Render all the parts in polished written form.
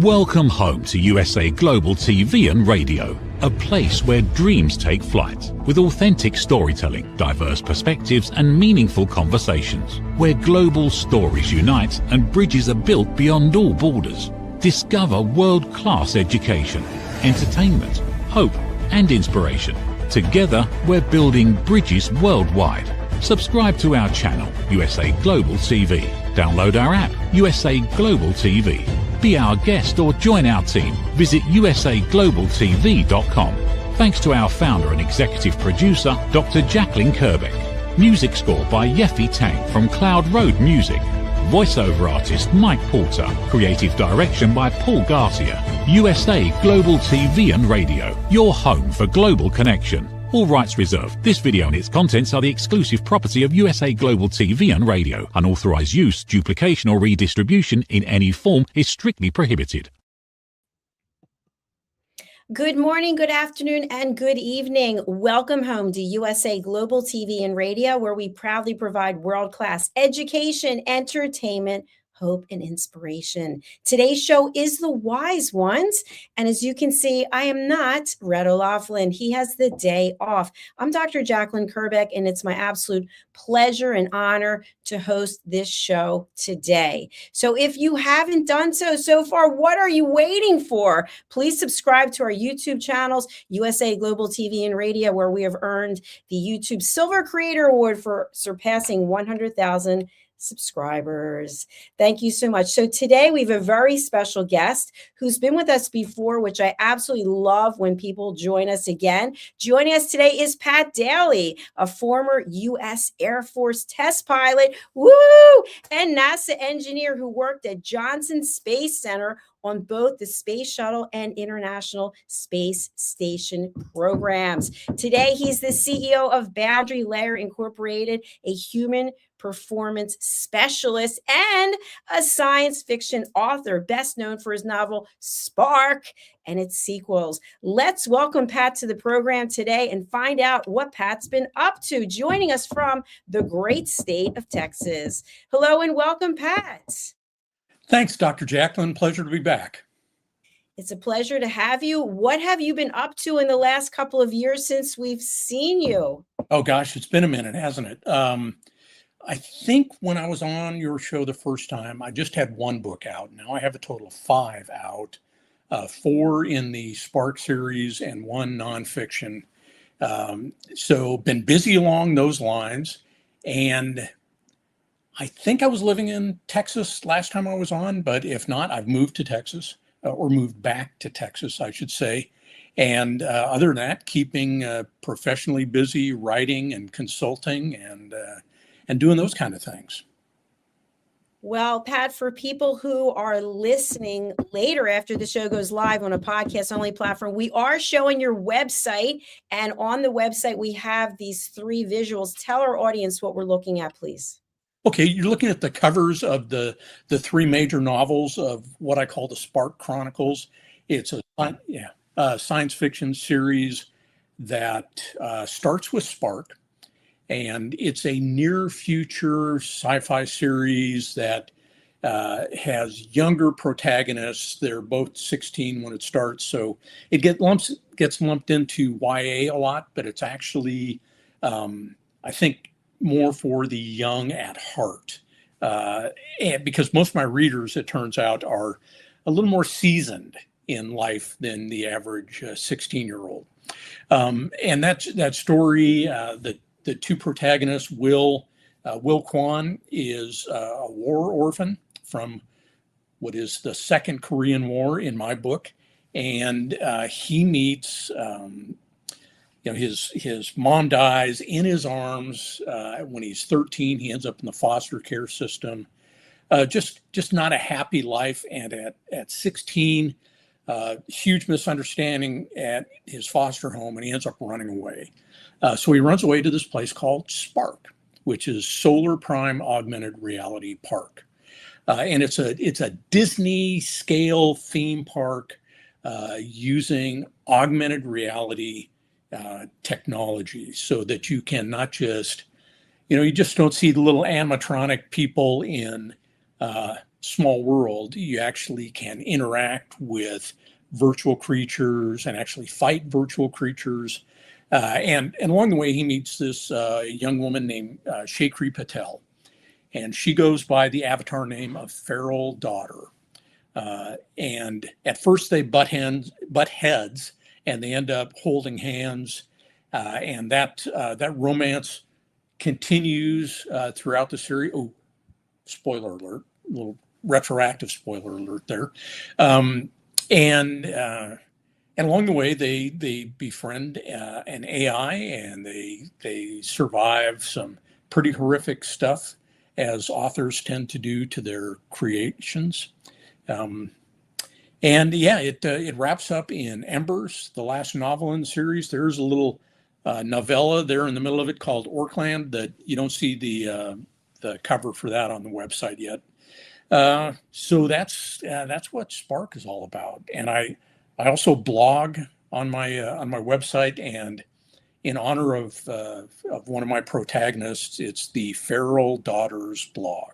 Welcome home to USA Global TV and Radio, a place where dreams take flight, with authentic storytelling, diverse perspectives and meaningful conversations, where global stories unite and bridges are built beyond all borders. Discover world-class education, entertainment, hope and inspiration. Together, we're building bridges worldwide. Subscribe to our channel, USA Global TV. Download our app, USA Global TV. Be our guest or join our team. Visit usaglobaltv.com. Thanks to our founder and executive producer, Dr. Jacalyn Kerbeck. Music score by Yeffy Tang from Cloud Road Music. Voiceover artist Mike Porter. Creative direction by Paul Garcia. USA Global TV and Radio. Your home for global connection. All rights reserved. This video and its contents are the exclusive property of USA Global TV and Radio. Unauthorized use, duplication or redistribution in any form is strictly prohibited. Good morning, good afternoon, and good evening. Welcome home to USA Global TV and Radio, where we proudly provide world-class education, entertainment, hope, and inspiration. Today's show is The Wise Ones. And as you can see, I am not Red O'Loughlin. He has the day off. I'm Dr. Jacalyn Kerbeck, and it's my absolute pleasure and honor to host this show today. So if you haven't done so far, what are you waiting for? Please subscribe to our YouTube channels, USA Global TV and Radio, where we have earned the YouTube Silver Creator Award for surpassing 100,000 subscribers. Thank you so much. So today we have a very special guest who's been with us before, which I absolutely love when people join us again. Joining us today is Pat Daly, a former U.S. Air Force test pilot, and NASA engineer who worked at Johnson Space Center on both the Space Shuttle and International Space Station programs. Today, he's the CEO of Boundary Layer Incorporated, a human performance specialist and a science fiction author, best known for his novel Spark and its sequels. Let's welcome Pat to the program today and find out what Pat's been up to, joining us from the great state of Texas. Hello and welcome, Pat. Thanks, Dr. Jacalyn. Pleasure to be back. It's a pleasure to have you. What have you been up to in the last couple of years since we've seen you? Oh, gosh, it's been a minute, hasn't it? I think when I was on your show the first time, I just had one book out. Now I have a total of 5 out, 4 in the Spark series and 1 nonfiction. So been busy along those lines. And I think I was living in Texas last time I was on, but if not, I've moved to Texas, or moved back to Texas, I should say. And other than that, keeping professionally busy writing and consulting and doing those kind of things. Well, Pat, for people who are listening later after the show goes live on a podcast-only platform, we are showing your website. And on the website, we have these 3 visuals. Tell our audience what we're looking at, please. Okay, you're looking at the covers of the 3 major novels of what I call the Spark Chronicles. It's a science fiction series that starts with Spark. And it's a near future sci-fi series that has younger protagonists. They're both 16 when it starts. So it gets lumped into YA a lot, but it's actually, I think, more for the young at heart. And because most of my readers, it turns out, are a little more seasoned in life than the average 16-year-old. And that story, the 2 protagonists, Will Kwon is a war orphan from what is the Second Korean War in my book. And he meets, his mom dies in his arms when he's 13. He ends up in the foster care system. Just not a happy life. And at 16, huge misunderstanding at his foster home, and he ends up running away. So he runs away to this place called Spark, which is Solar Prime Augmented Reality Park. And it's a Disney scale theme park using augmented reality technology, so that you can not just, you just don't see the little animatronic people in small world, you actually can interact with virtual creatures and actually fight virtual creatures. And along the way, he meets this young woman named Shakri Patel, and she goes by the avatar name of Feral Daughter. And at first they butt heads, and they end up holding hands, and that romance continues throughout the series. Oh, spoiler alert! A little retroactive spoiler alert there. And along the way, they befriend an AI, and they survive some pretty horrific stuff, as authors tend to do to their creations. And yeah, it wraps up in Embers, the last novel in the series. There's a little novella there in the middle of it called Orkland that you don't see the cover for that on the website yet. So that's what Spark is all about. And I also blog on my website, and in honor of one of my protagonists, it's the Feral Daughters blog.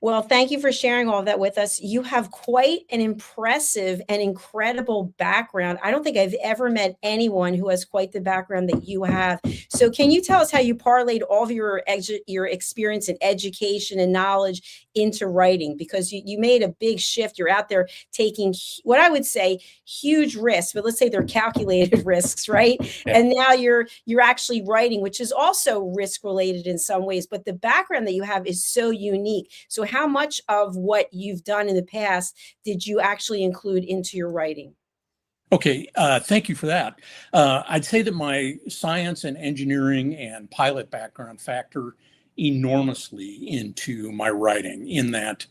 Well, thank you for sharing all of that with us. You have quite an impressive and incredible background. I don't think I've ever met anyone who has quite the background that you have. So can you tell us how you parlayed all of your experience in education and knowledge into writing? Because you made a big shift. You're out there taking what I would say huge risks, but let's say they're calculated risks, right? Yeah. And now you're actually writing, which is also risk related in some ways, but the background that you have is so unique. So how much of what you've done in the past did you actually include into your writing? Okay, thank you for that. I'd say that my science and engineering and pilot background factor enormously into my writing, in that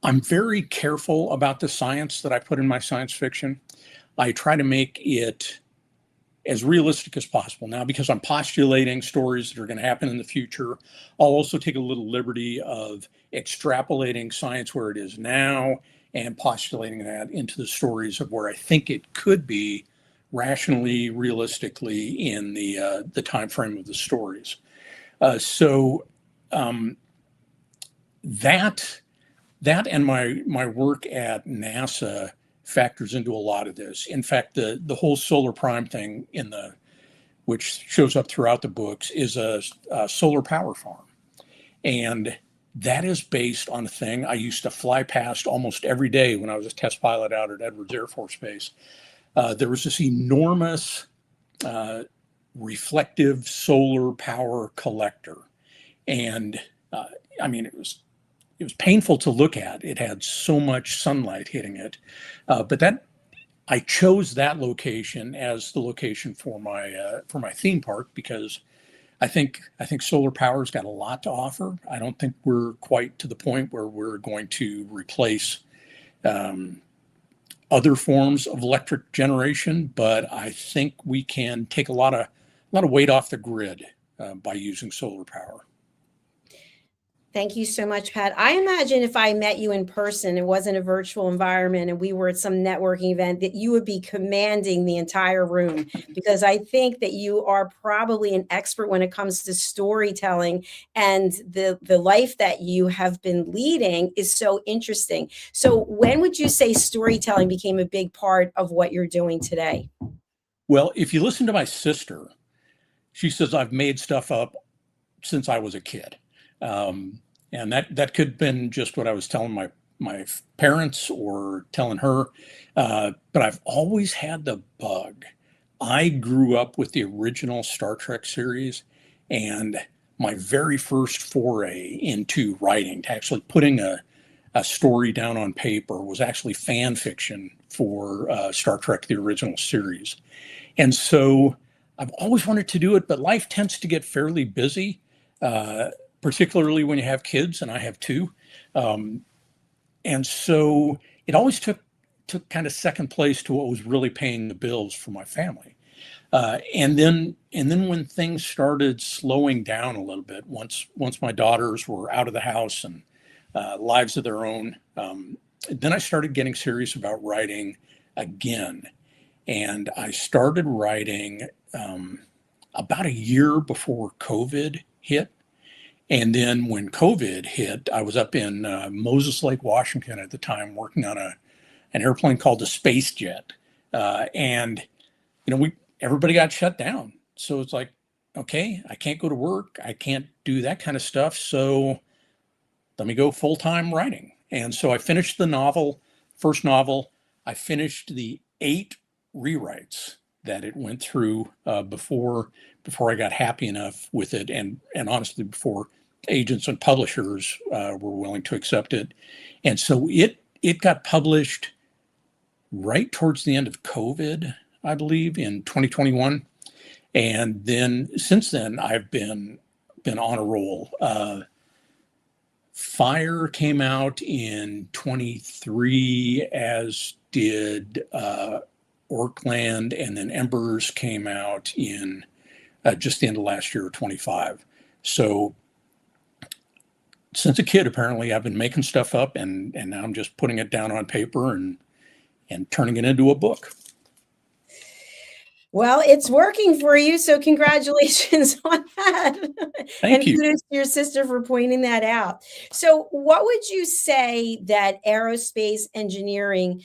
I'm very careful about the science that I put in my science fiction. I try to make it as realistic as possible. Now, because I'm postulating stories that are going to happen in the future, I'll also take a little liberty of extrapolating science where it is now and postulating that into the stories of where I think it could be rationally, realistically in the time frame of the stories. So that and my work at NASA factors into a lot of this. In fact, the whole Solar Prime thing which shows up throughout the books, is a solar power farm. And that is based on a thing I used to fly past almost every day when I was a test pilot out at Edwards Air Force Base. There was this enormous reflective solar power collector. And I mean, it was painful to look at. It had so much sunlight hitting it. But I chose that location as the location for my theme park, because I think solar power's got a lot to offer. I don't think we're quite to the point where we're going to replace other forms of electric generation, but I think we can take a lot of weight off the grid by using solar power. Thank you so much, Pat. I imagine if I met you in person, it wasn't a virtual environment, and we were at some networking event, that you would be commanding the entire room, because I think that you are probably an expert when it comes to storytelling, and the life that you have been leading is so interesting. So when would you say storytelling became a big part of what you're doing today? Well, if you listen to my sister, she says I've made stuff up since I was a kid. And that could have been just what I was telling my parents or telling her. But I've always had the bug. I grew up with the original Star Trek series, and my very first foray into writing, to actually putting a story down on paper, was actually fan fiction for Star Trek, the original series. And so I've always wanted to do it, but life tends to get fairly busy. Particularly when you have kids, and I have two. And so it always took kind of second place to what was really paying the bills for my family. And then when things started slowing down a little bit, once my daughters were out of the house and lives of their own, then I started getting serious about writing again. And I started writing about a year before COVID hit. And then when COVID hit, I was up in Moses Lake, Washington at the time, working on an airplane called the Space Jet. And, everybody got shut down. So it's like, okay, I can't go to work. I can't do that kind of stuff. So let me go full-time writing. And so I finished the first novel. I finished the 8 rewrites that it went through before I got happy enough with it, and honestly before agents and publishers were willing to accept it. And so it got published right towards the end of COVID, I believe, in 2021. And then since then, I've been on a roll. Fire came out in 23, as did Orkland, and then Embers came out in just the end of last year, 25. So since a kid, apparently, I've been making stuff up, and now I'm just putting it down on paper and turning it into a book. Well, it's working for you, so congratulations on that. Thank And you. kudos to your sister for pointing that out. So, what would you say that aerospace engineering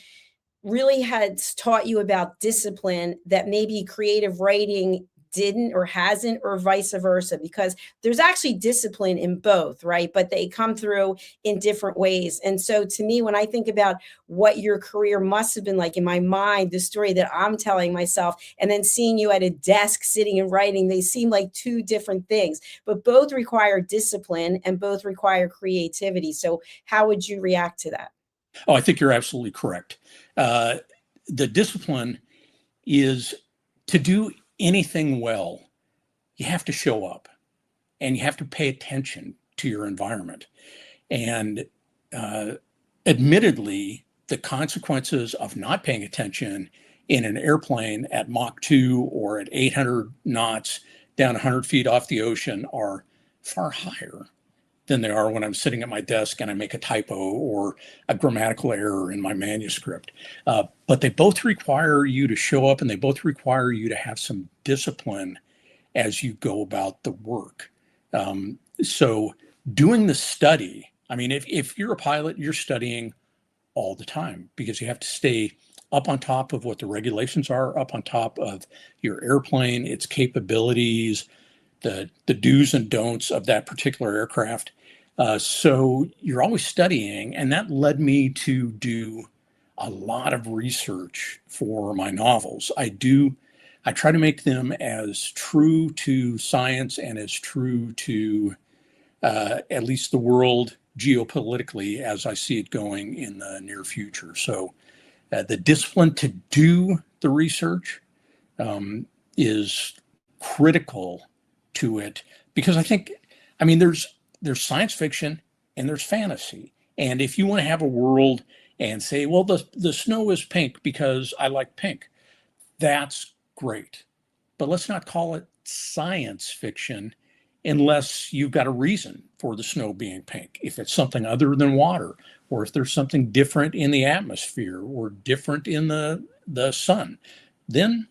really has taught you about discipline that maybe creative writing didn't or hasn't, or vice versa? Because there's actually discipline in both, right? But they come through in different ways. And so to me, when I think about what your career must have been like in my mind, the story that I'm telling myself, and then seeing you at a desk sitting and writing, they seem like two different things, but both require discipline and both require creativity. So how would you react to that? Oh, I think you're absolutely correct. The discipline is to do anything well, you have to show up and you have to pay attention to your environment. And admittedly, the consequences of not paying attention in an airplane at Mach 2 or at 800 knots down 100 feet off the ocean are far higher than they are when I'm sitting at my desk and I make a typo or a grammatical error in my manuscript. But they both require you to show up, and they both require you to have some discipline as you go about the work. So doing the study, I mean, if you're a pilot, you're studying all the time because you have to stay up on top of what the regulations are, up on top of your airplane, its capabilities, the do's and don'ts of that particular aircraft. So you're always studying, and that led me to do a lot of research for my novels. I try to make them as true to science and as true to at least the world geopolitically as I see it going in the near future. So the discipline to do the research is critical to it, because I mean, there's science fiction and there's fantasy. And if you want to have a world and say, well, the snow is pink because I like pink, that's great. But let's not call it science fiction unless you've got a reason for the snow being pink. If it's something other than water, or if there's something different in the atmosphere or different in the sun, then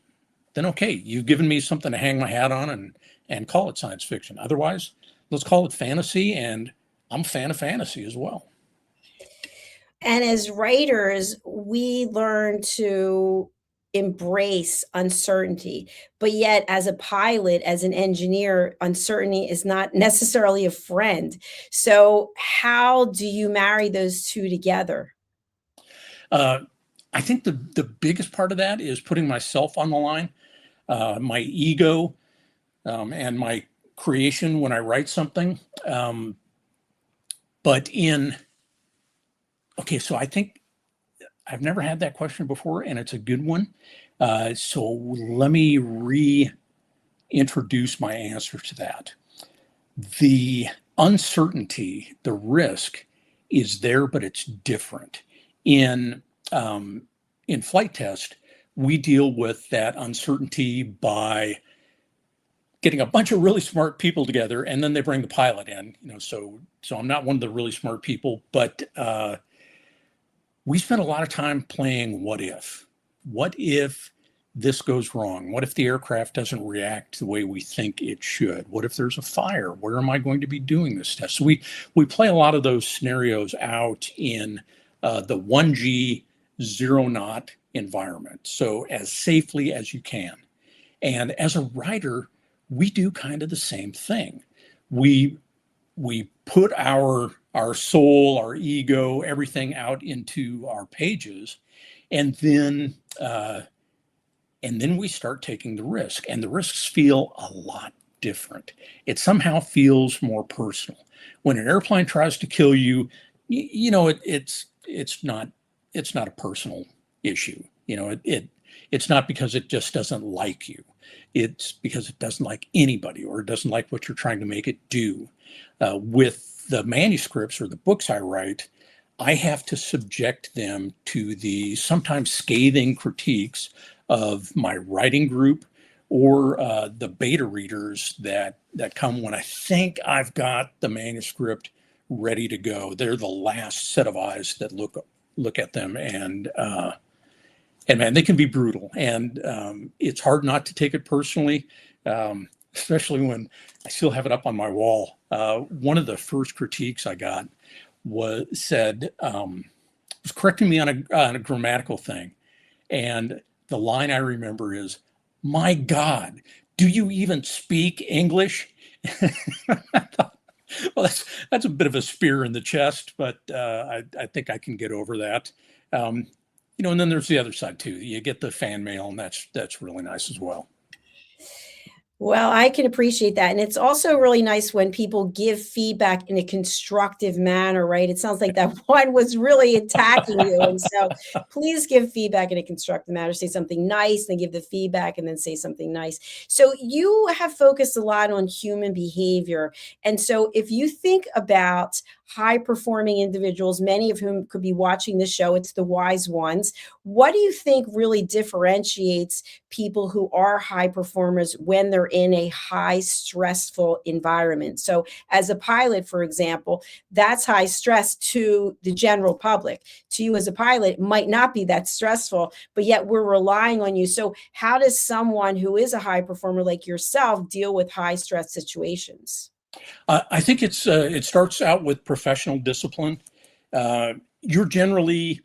okay, you've given me something to hang my hat on and call it science fiction. Otherwise, let's call it fantasy, and I'm a fan of fantasy as well. And as writers, we learn to embrace uncertainty. But yet, as a pilot, as an engineer, uncertainty is not necessarily a friend. So, how do you marry those two together? I think the biggest part of that is putting myself on the line, my ego, and my creation when I write something. So I think I've never had that question before, and it's a good one. So let me reintroduce my answer to that. The uncertainty, the risk is there, but it's different. In flight test, we deal with that uncertainty by getting a bunch of really smart people together, and then they bring the pilot in. So I'm not one of the really smart people, but we spent a lot of time playing what if. What if this goes wrong? What if the aircraft doesn't react the way we think it should? What if there's a fire? Where am I going to be doing this test? So we play a lot of those scenarios out in the 1G 0 knot environment, so as safely as you can. And as a writer, we do kind of the same thing. We put our soul, our ego, everything out into our pages, and then we start taking the risk, and the risks feel a lot different. It somehow feels more personal. When an airplane tries to kill you, it's not a personal issue. It's not because it just doesn't like you. It's because it doesn't like anybody, or it doesn't like what you're trying to make it do. With the manuscripts or the books I write, I have to subject them to the sometimes scathing critiques of my writing group, or the beta readers that come when I think I've got the manuscript ready to go. They're the last set of eyes that look at them, and man, they can be brutal, and it's hard not to take it personally, especially when I still have it up on my wall. One of the first critiques I got was correcting me on a grammatical thing, and the line I remember is, "My God, do you even speak English?" I thought, well, that's a bit of a spear in the chest, but I think I can get over that. And then there's the other side too. You get the fan mail, and that's really nice as well. Well, I can appreciate that. And it's also really nice when people give feedback in a constructive manner, right? It sounds like that one was really attacking you. And so please give feedback in a constructive manner. Say something nice, then give the feedback, and then say something nice. So you have focused a lot on human behavior. And so if you think about high performing individuals, many of whom could be watching this show, it's the wise ones. What do you think really differentiates people who are high performers when they're in a high stressful environment? So as a pilot, for example, that's high stress to the general public. To you as a pilot, it might not be that stressful, but yet we're relying on you. So how does someone who is a high performer like yourself deal with high stress situations? I think it starts out with professional discipline. You're generally,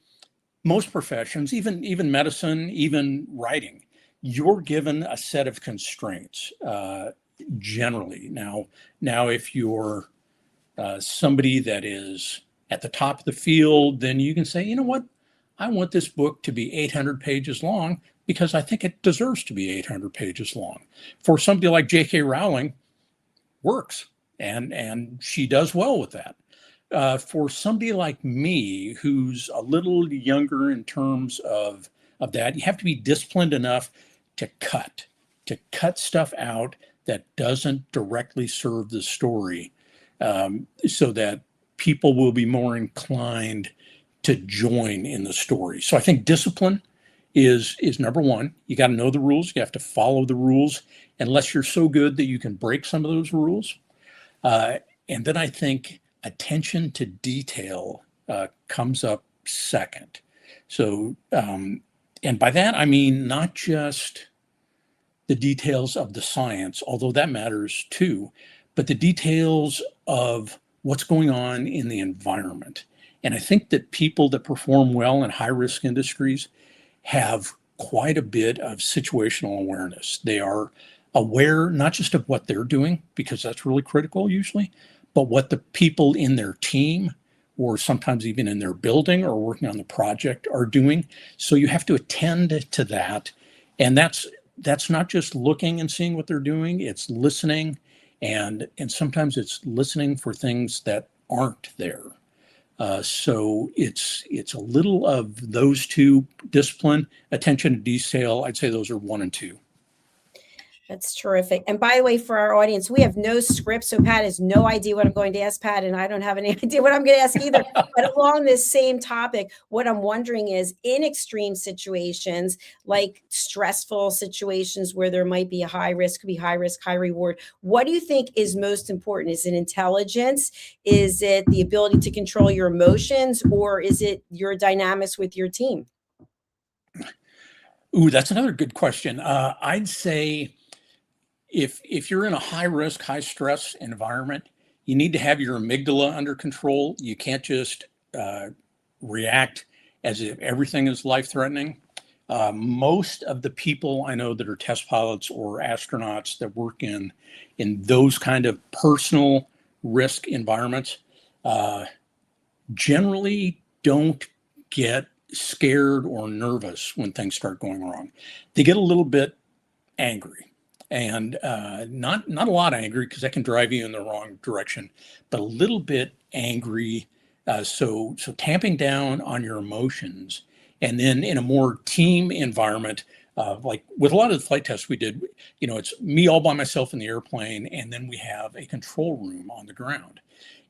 most professions, even medicine, even writing, you're given a set of constraints generally. Now, if you're somebody that is at the top of the field, then you can say, you know what, I want this book to be 800 pages long because I think it deserves to be 800 pages long. For somebody like J.K. Rowling, works. And she does well with that. For somebody like me, who's a little younger in terms of that, you have to be disciplined enough to cut stuff out that doesn't directly serve the story, so that people will be more inclined to join in the story. So I think discipline is number one. You got to know the rules. You have to follow the rules, unless you're so good that you can break some of those rules. And then I think attention to detail comes up second. So, and by that, I mean not just the details of the science, although that matters too, but the details of what's going on in the environment. And I think that people that perform well in high-risk industries have quite a bit of situational awareness. They are aware not just of what they're doing, because that's really critical usually, but what the people in their team, or sometimes even in their building or working on the project, are doing. So you have to attend to that. And that's not just looking and seeing what they're doing, it's listening, and sometimes it's listening for things that aren't there. So it's a little of those two: discipline, attention to detail. I'd say those are 1 and 2. That's terrific. And by the way, for our audience, we have no script. So Pat has no idea what I'm going to ask Pat, and I don't have any idea what I'm going to ask either. But along this same topic, what I'm wondering is, in extreme situations, like stressful situations where there might be a high risk, could be high risk, high reward, what do you think is most important? Is it intelligence? Is it the ability to control your emotions? Or is it your dynamics with your team? Ooh, that's another good question. I'd say if you're in a high risk, high stress environment, you need to have your amygdala under control. You can't just react as if everything is life threatening. Most of the people I know that are test pilots or astronauts that work in those kind of personal risk environments generally don't get scared or nervous when things start going wrong. They get a little bit angry, and not a lot angry because that can drive you in the wrong direction, but a little bit angry. So tamping down on your emotions, and then in a more team environment, like with a lot of the flight tests we did, it's me all by myself in the airplane, and then we have a control room on the ground,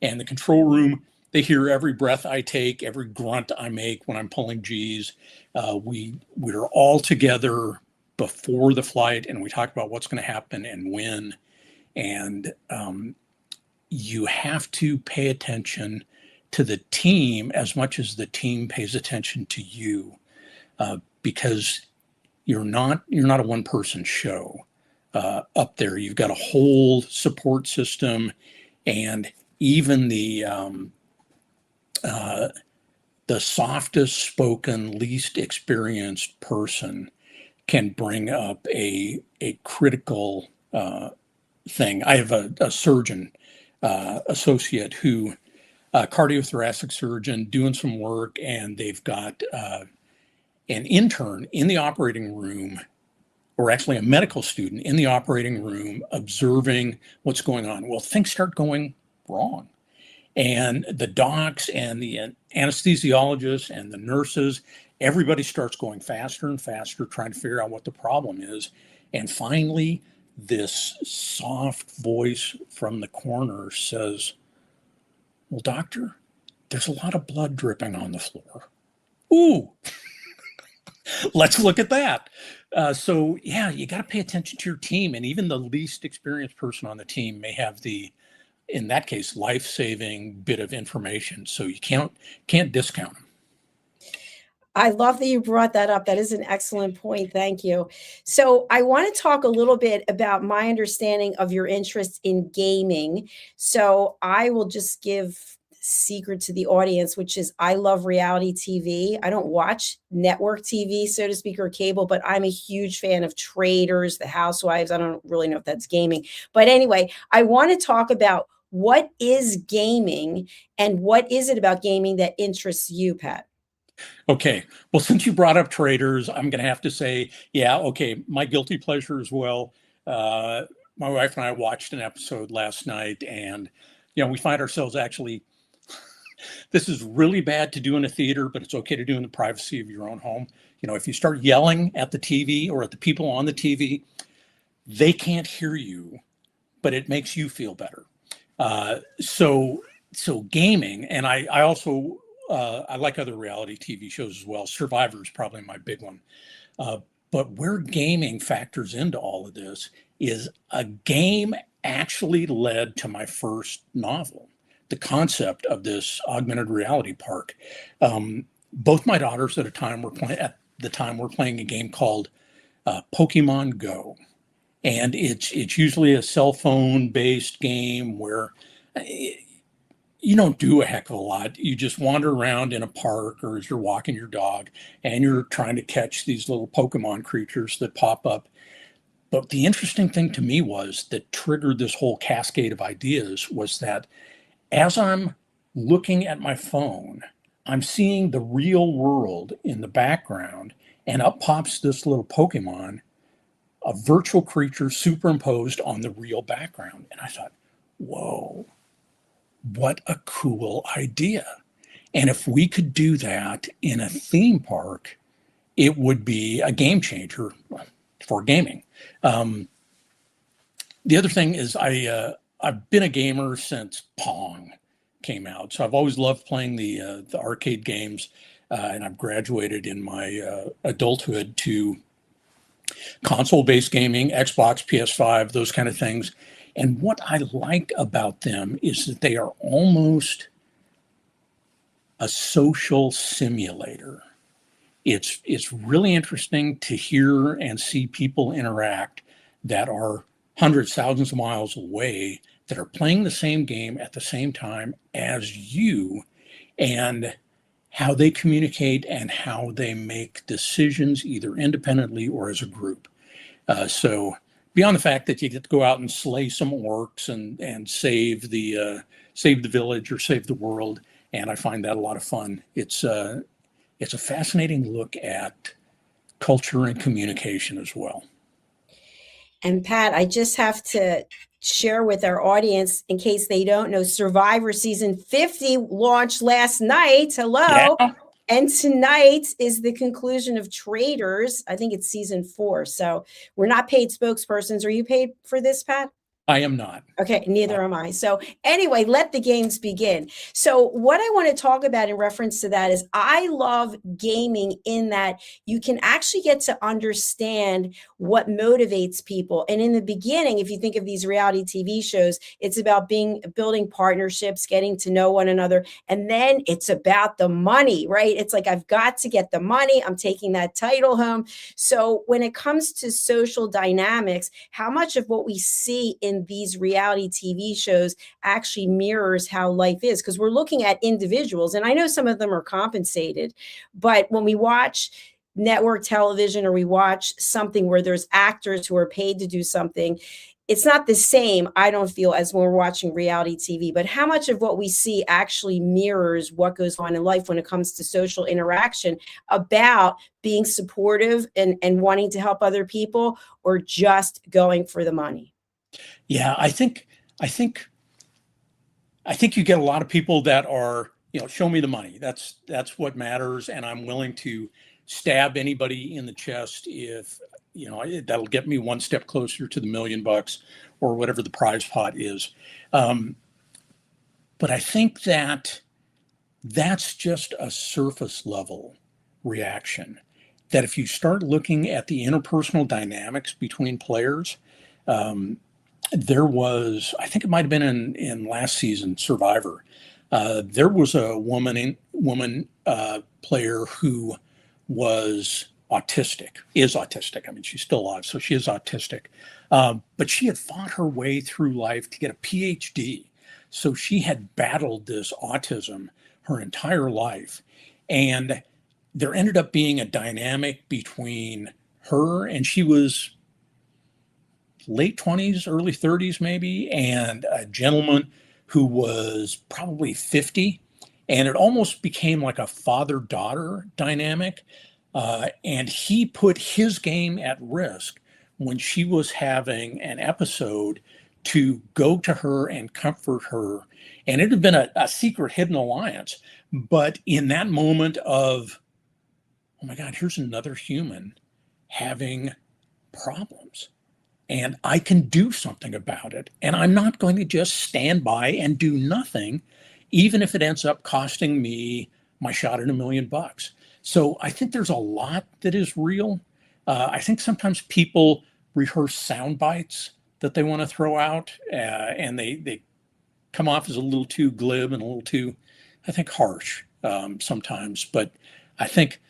and the control room. They hear every breath I take, every grunt I make when I'm pulling G's. We're all together before the flight, and we talk about what's going to happen and when. And you have to pay attention to the team as much as the team pays attention to you, because you're not a one-person show up there. You've got a whole support system, and even the softest spoken, least experienced person can bring up a critical thing. I have a surgeon associate who, cardiothoracic surgeon, doing some work, and they've got an intern in the operating room, or actually a medical student in the operating room, observing what's going on. Well, things start going wrong. And the docs and the anesthesiologists and the nurses, everybody starts going faster and faster, trying to figure out what the problem is. And finally, this soft voice from the corner says, "Well, doctor, there's a lot of blood dripping on the floor." Ooh, let's look at that. So yeah, you got to pay attention to your team. And even the least experienced person on the team may have in that case, life-saving bit of information. So you can't discount them. I love that you brought that up. That is an excellent point. Thank you. So I want to talk a little bit about my understanding of your interest in gaming. So I will just give secret to the audience, which is I love reality TV. I don't watch network TV, so to speak, or cable, but I'm a huge fan of Traders, The Housewives. I don't really know if that's gaming. But anyway, I want to talk about what is gaming and what is it about gaming that interests you, Pat? Okay. Well, since you brought up Traders, I'm going to have to say, yeah, okay, my guilty pleasure as well. My wife and I watched an episode last night, and we find ourselves actually, this is really bad to do in a theater, but it's okay to do in the privacy of your own home. If you start yelling at the TV or at the people on the TV, they can't hear you, but it makes you feel better. So gaming, and I also I like other reality TV shows as well. Survivor is probably my big one. But where gaming factors into all of this is a game actually led to my first novel, the concept of this augmented reality park. Both my daughters at the time were playing a game called Pokemon Go. And it's usually a cell phone based game where you don't do a heck of a lot. You just wander around in a park, or as you're walking your dog, and you're trying to catch these little Pokemon creatures that pop up. But the interesting thing to me that triggered this whole cascade of ideas was that as I'm looking at my phone, I'm seeing the real world in the background, and up pops this little Pokemon, a virtual creature superimposed on the real background. And I thought, whoa, what a cool idea. And if we could do that in a theme park, it would be a game changer for gaming. The other thing is I've been a gamer since Pong came out. So I've always loved playing the arcade games, and I've graduated in my adulthood to console-based gaming, Xbox, PS5, those kind of things. And what I like about them is that they are almost a social simulator. It's really interesting to hear and see people interact that are hundreds, thousands of miles away that are playing the same game at the same time as you, and how they communicate and how they make decisions either independently or as a group. So beyond the fact that you get to go out and slay some orcs and save the village or save the world, and I find that a lot of fun. It's a fascinating look at culture and communication as well. And Pat, I just have to share with our audience, in case they don't know, Survivor season 50 launched last night. Hello. Yeah. And tonight is the conclusion of Traders. I think it's season 4. So we're not paid spokespersons. Are you paid for this, Pat? I am not. Okay, neither am I. So anyway, let the games begin. So what I want to talk about in reference to that is I love gaming in that you can actually get to understand what motivates people. And in the beginning, if you think of these reality TV shows, it's about building partnerships, getting to know one another. And then it's about the money, right? It's like, I've got to get the money. I'm taking that title home. So when it comes to social dynamics, how much of what we see in these reality TV shows actually mirrors how life is? Because we're looking at individuals, and I know some of them are compensated, but when we watch network television or we watch something where there's actors who are paid to do something, it's not the same, I don't feel, as when we're watching reality TV. But how much of what we see actually mirrors what goes on in life when it comes to social interaction about being supportive and wanting to help other people, or just going for the money? Yeah, I think you get a lot of people that are, show me the money. That's what matters, and I'm willing to stab anybody in the chest if that'll get me one step closer to the $1 million or whatever the prize pot is. But I think that that's just a surface level reaction. That if you start looking at the interpersonal dynamics between players, there was, I think it might have been in last season, Survivor. There was a woman player who was is autistic. I mean, she's still alive, so she is autistic. But she had fought her way through life to get a PhD. So she had battled this autism her entire life. And there ended up being a dynamic between her, and she was late 20s, early 30s maybe, and a gentleman who was probably 50. And it almost became like a father-daughter dynamic. And he put his game at risk when she was having an episode to go to her and comfort her. And it had been a secret hidden alliance. But in that moment of, oh my God, here's another human having problems, and I can do something about it. And I'm not going to just stand by and do nothing, even if it ends up costing me my shot at $1 million. So I think there's a lot that is real. I think sometimes people rehearse sound bites that they want to throw out, and they come off as a little too glib and a little too, I think, harsh sometimes. But I think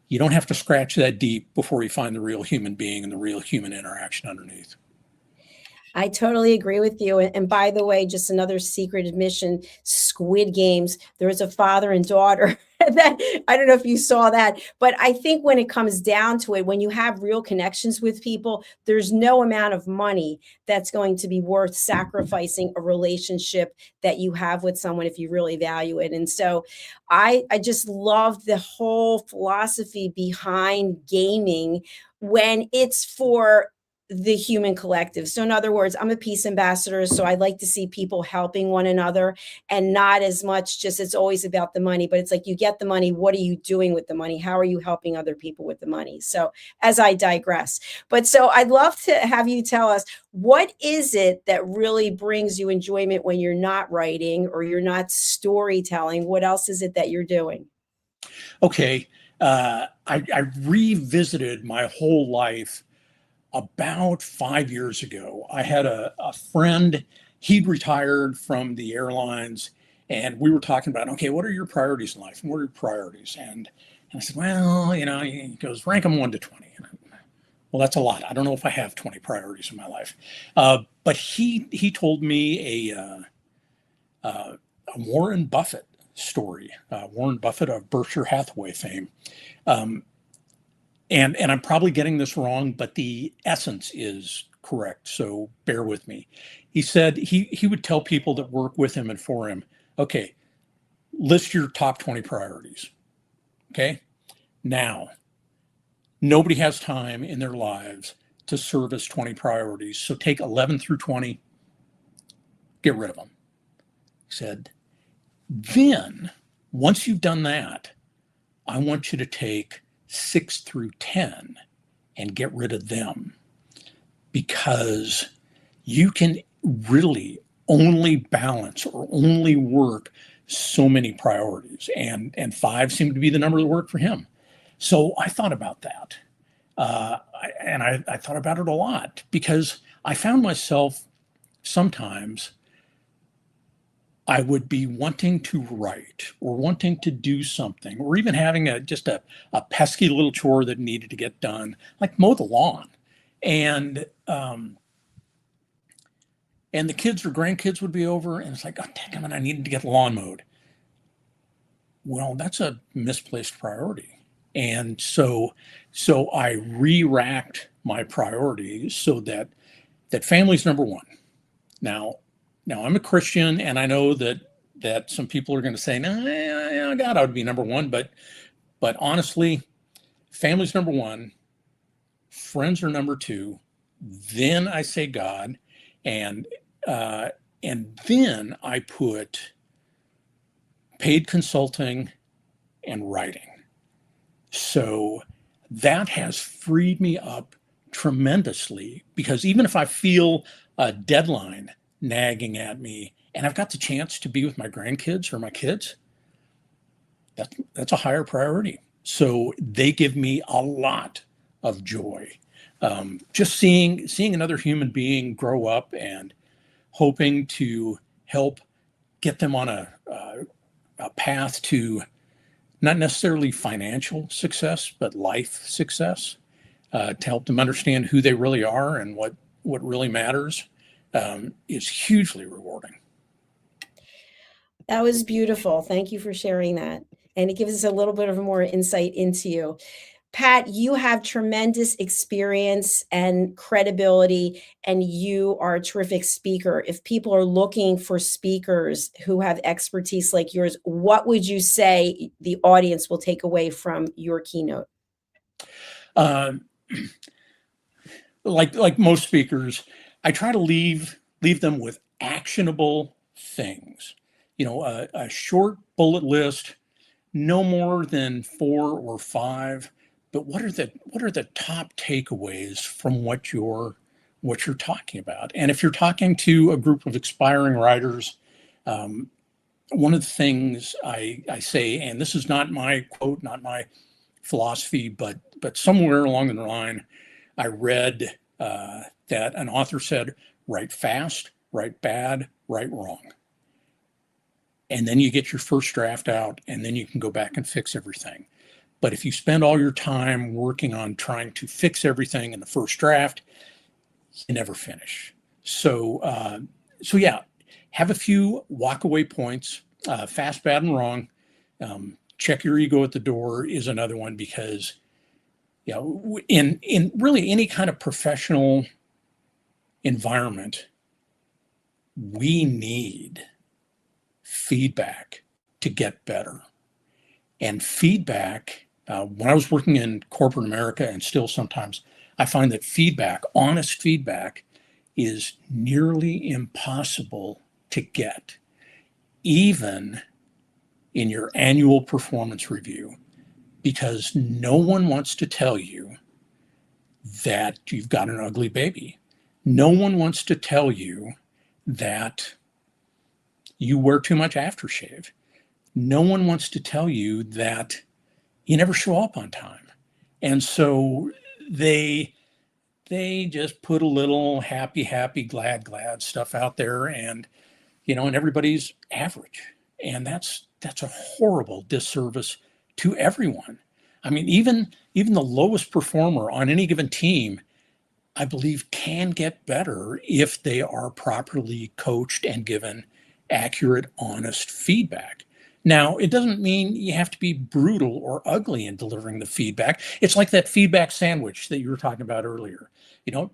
you don't have to scratch that deep before you find the real human being and the real human interaction underneath. I totally agree with you. And by the way, just another secret admission, Squid Games, there was a father and daughter that, I don't know if you saw that, but I think when it comes down to it, when you have real connections with people, there's no amount of money that's going to be worth sacrificing a relationship that you have with someone if you really value it. And so I just love the whole philosophy behind gaming when it's for the human collective. So in other words, I'm a peace ambassador, so I like to see people helping one another, and not as much just it's always about the money, but it's like, you get the money, what are you doing with the money? How are you helping other people with the money? So as I digress, but so I'd love to have you tell us, what is it that really brings you enjoyment when you're not writing or you're not storytelling? What else is it that you're doing? Okay. I revisited my whole life about 5 years ago. I had a friend, he'd retired from the airlines, And we were talking about, okay, what are your priorities in life? And what are your priorities? And I said, well, he goes, rank them 1 to 20. And well, that's a lot. I don't know if I have 20 priorities in my life. But he told me a Warren Buffett story. Warren Buffett of Berkshire Hathaway fame. And I'm probably getting this wrong, but the essence is correct. So bear with me. He said he would tell people that work with him and for him, okay, list your top 20 priorities. Okay. Now, nobody has time in their lives to service 20 priorities. So take 11 through 20, get rid of them. He said, then once you've done that, I want you to take 6 through 10 and get rid of them, because you can really only balance or only work so many priorities, and 5 seemed to be the number that worked for him. So I thought about that. I thought about it a lot, because I found myself sometimes I would be wanting to write or wanting to do something, or even having just a pesky little chore that needed to get done, like mow the lawn. And the kids or grandkids would be over, and it's like, oh, dang it, I needed to get the lawn mowed. Well, that's a misplaced priority. And so I re-racked my priorities so that family's number one. Now I'm a Christian, and I know that some people are going to say, no, God, I would be number one. But honestly, family's number one, friends are number two. Then I say God, and then I put paid consulting and writing. So that has freed me up tremendously, because even if I feel a deadline nagging at me and I've got the chance to be with my grandkids or my kids, that's a higher priority. So they give me a lot of joy. Just seeing another human being grow up and hoping to help get them on a path to not necessarily financial success, but life success, to help them understand who they really are and what really matters, is hugely rewarding. That was beautiful. Thank you for sharing that. And it gives us a little bit of more insight into you. Pat, you have tremendous experience and credibility, and you are a terrific speaker. If people are looking for speakers who have expertise like yours, what would you say the audience will take away from your keynote? Like most speakers, I try to leave them with actionable things. A short bullet list, no more than 4 or 5. But what are the top takeaways from what you're talking about? And if you're talking to a group of aspiring writers, one of the things I say, and this is not my quote, not my philosophy, but somewhere along the line, I read that an author said, write fast, write bad, write wrong. And then you get your first draft out, and then you can go back and fix everything. But if you spend all your time working on trying to fix everything in the first draft, you never finish. So yeah, have a few walkaway points. Fast, bad, and wrong. Check your ego at the door is another one, because in really any kind of professional environment, we need feedback to get better. And feedback, when I was working in corporate America, and still sometimes, I find that honest feedback, is nearly impossible to get, even in your annual performance review, because no one wants to tell you that you've got an ugly baby. No one wants to tell you that you wear too much aftershave. No one wants to tell you that you never show up on time. And so they just put a little happy, glad stuff out there, and and everybody's average. And that's a horrible disservice to everyone. I mean, even the lowest performer on any given team, I believe, can get better if they are properly coached and given accurate, honest feedback. Now, it doesn't mean you have to be brutal or ugly in delivering the feedback. It's like that feedback sandwich that you were talking about earlier. Tell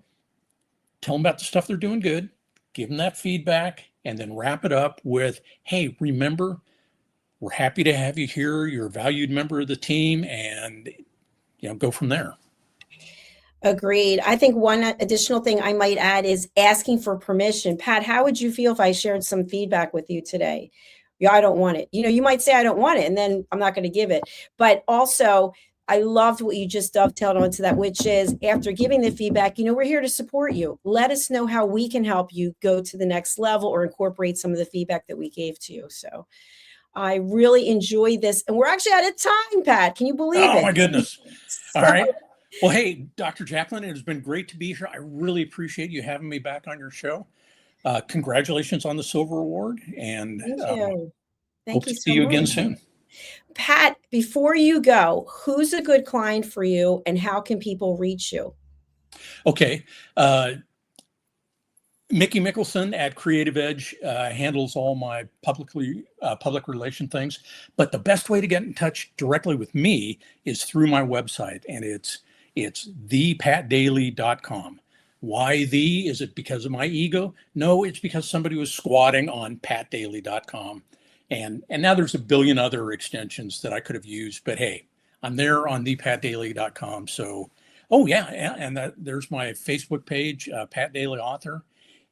them about the stuff they're doing good, give them that feedback, and then wrap it up with, hey, remember, we're happy to have you here. You're a valued member of the team, and go from there. Agreed. I think one additional thing I might add is asking for permission. Pat, how would you feel if I shared some feedback with you today? Yeah, I don't want it. You might say I don't want it, and then I'm not going to give it. But also, I loved what you just dovetailed onto that, which is after giving the feedback, we're here to support you. Let us know how we can help you go to the next level or incorporate some of the feedback that we gave to you. So I really enjoyed this. And we're actually out of time, Pat. Can you believe it? Oh, my goodness. All right. Well, hey, Dr. Jacalyn, it has been great to be here. I really appreciate you having me back on your show. Congratulations on the Silver Award. And thank you. Hope to see you again soon. Pat, before you go, who's a good client for you and how can people reach you? Okay. Mickey Mickelson at Creative Edge handles all my public relation things. But the best way to get in touch directly with me is through my website, and it's thepatdaily.com. Why the? Is it because of my ego? No, it's because somebody was squatting on patdaily.com. And now there's a billion other extensions that I could have used, but hey, I'm there on thepatdaily.com. So, and there's my Facebook page, Pat Daily Author.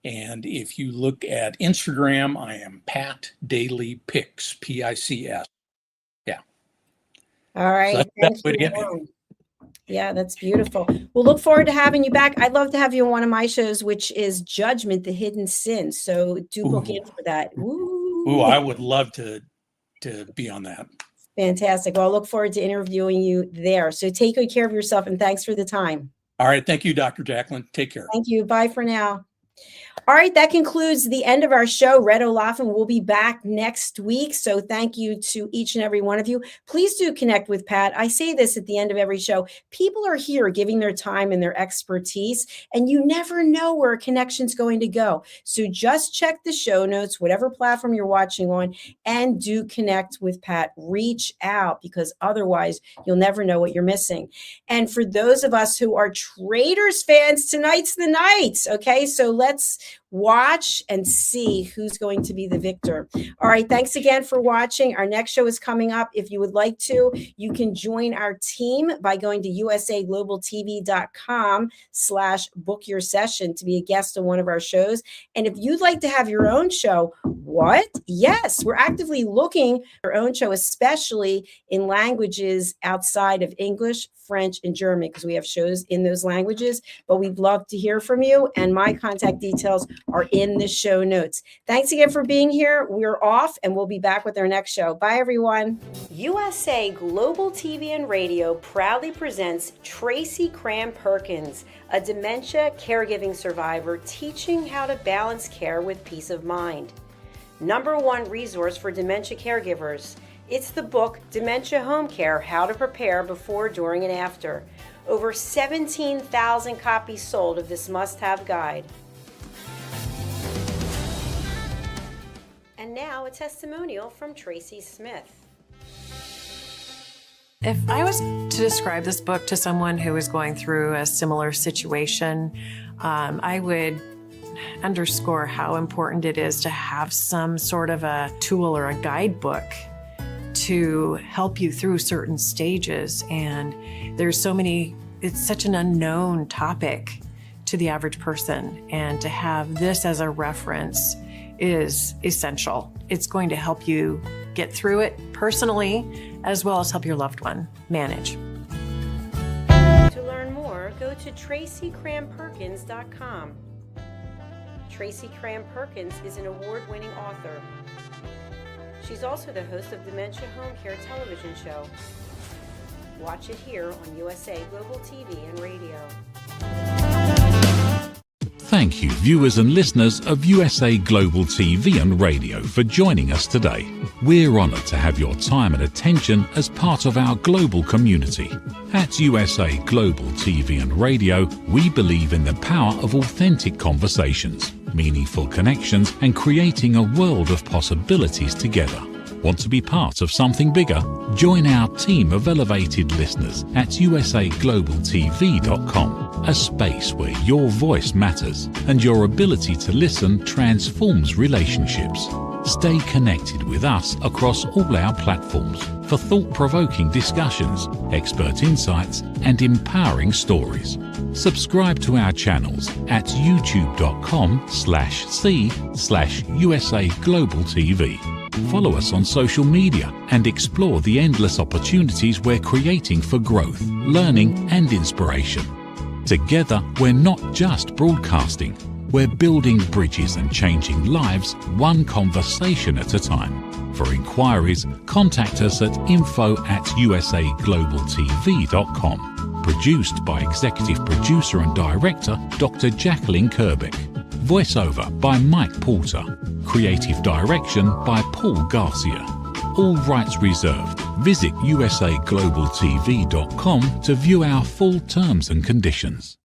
And if you look at Instagram, I am Pat Daily Pics, Pics. Yeah. All right. So that's the best way to get me. Yeah, that's beautiful. We'll look forward to having you back. I'd love to have you on one of my shows, which is Judgment, the Hidden Sin. So do book in for that. Ooh, I would love to be on that. Fantastic. Well, I look forward to interviewing you there. So take good care of yourself, and thanks for the time. All right. Thank you, Dr. Jacalyn. Take care. Thank you. Bye for now. All right, that concludes the end of our show. Red Olafin will be back next week. So thank you to each and every one of you. Please do connect with Pat. I say this at the end of every show. People are here giving their time and their expertise, and you never know where a connection's going to go. So just check the show notes, whatever platform you're watching on, and do connect with Pat. Reach out, because otherwise you'll never know what you're missing. And for those of us who are Traders fans, tonight's the night. Okay, so let's watch and see who's going to be the victor. All right. Thanks again for watching. Our next show is coming up. If you would like to, you can join our team by going to usaglobaltv.com/book your session to be a guest on one of our shows. And if you'd like to have your own show, what? Yes, we're actively looking for our own show, especially in languages outside of English, French, and German, because we have shows in those languages. But we'd love to hear from you, and my contact details are in the show notes. Thanks again for being here. We're off, and we'll be back with our next show. Bye, everyone. USA Global TV and Radio proudly presents Tracy Cram-Perkins, a dementia caregiving survivor teaching how to balance care with peace of mind. #1 resource for dementia caregivers. It's the book, Dementia Home Care, How to Prepare Before, During, and After. Over 17,000 copies sold of this must-have guide. And now a testimonial from Tracy Smith. If I was to describe this book to someone who is going through a similar situation, I would underscore how important it is to have some sort of a tool or a guidebook to help you through certain stages. And there's so many, it's such an unknown topic to the average person. And to have this as a reference is essential. It's going to help you get through it personally, as well as help your loved one manage. To learn more, go to TracyCramPerkins.com. Tracy Cram-Perkins is an award-winning author. She's also the host of Dementia Home Care television show. Watch it here on USA Global TV and Radio. Thank you thank you viewers and listeners of USA Global TV and Radio for joining us today. We're honoured to have your time and attention as part of our global community. At USA Global TV and Radio, we believe in the power of authentic conversations, meaningful connections, and creating a world of possibilities together. Want to be part of something bigger? Join our team of elevated listeners at usaglobaltv.com, a space where your voice matters and your ability to listen transforms relationships. Stay connected with us across all our platforms for thought-provoking discussions, expert insights, and empowering stories. Subscribe to our channels at youtube.com/c/USA-Global-TV. Follow us on social media and explore the endless opportunities we're creating for growth, learning, and inspiration. Together, we're not just broadcasting, we're building bridges and changing lives one conversation at a time. For inquiries, contact us at info@usaglobaltv.com. Produced by Executive Producer and Director Dr. Jacalyn Kerbeck. Voiceover by Mike Porter. Creative direction by Paul Garcia. All rights reserved. Visit usaglobaltv.com to view our full terms and conditions.